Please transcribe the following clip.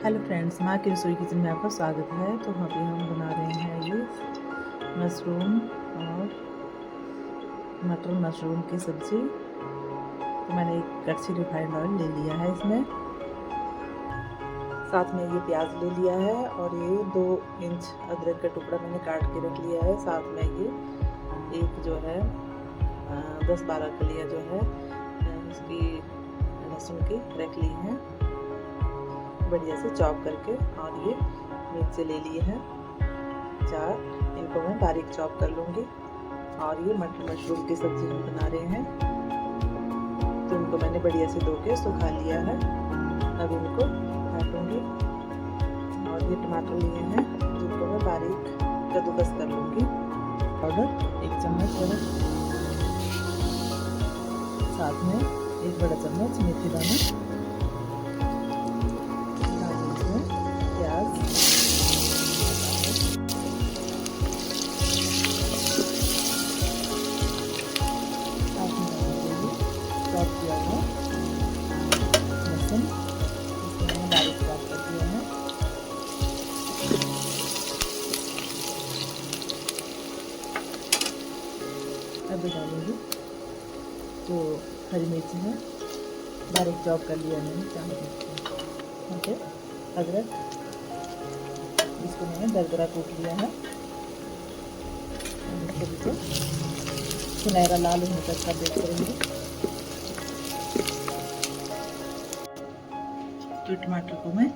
Hello friends, माँ की रसोई किचन में आपका स्वागत है। तो अभी हम बना रहे हैं ये मशरूम और मटर मशरूम की सब्ज़ी। तो मैंने एक कड़छी रिफाइंड ऑयल ले लिया है, इसमें साथ में ये प्याज ले लिया है और ये 2 इंच अदरक का टुकड़ा मैंने काट के रख लिया है। साथ में ये एक जो है 10-12 कलियाँ जो है इसकी लहसुन की रख ली हैं बढ़िया से चॉप करके। और ये मिर्च ले लिए हैं 4, इनको मैं बारीक चॉप कर लूँगी। और ये मटर मशरूम की सब्ज़ी हम बना रहे हैं, तो इनको मैंने बढ़िया से धो के सुखा लिया है। अब इनको काटूँगी। और ये टमाटर लिए हैं जिनको मैं बारीक कद्दूकस कर लूँगी। पाउडर 1 चम्मच है, साथ में 1 बड़ा चम्मच मेथी दाना, प्याज, चॉप किया हुआ लहसुन, इसको मैंने बारीक चॉप कर दिया है। अब डालूंगी जो हरी मिर्ची है, बारीक चॉप कर लिया मैंने 4 मिर्ची। अदरक, इसको मैंने दरदरा कूट लिया है। इसको सुनहरा लाल होने तक का बेक करेंगे। तो टमाटर को मैं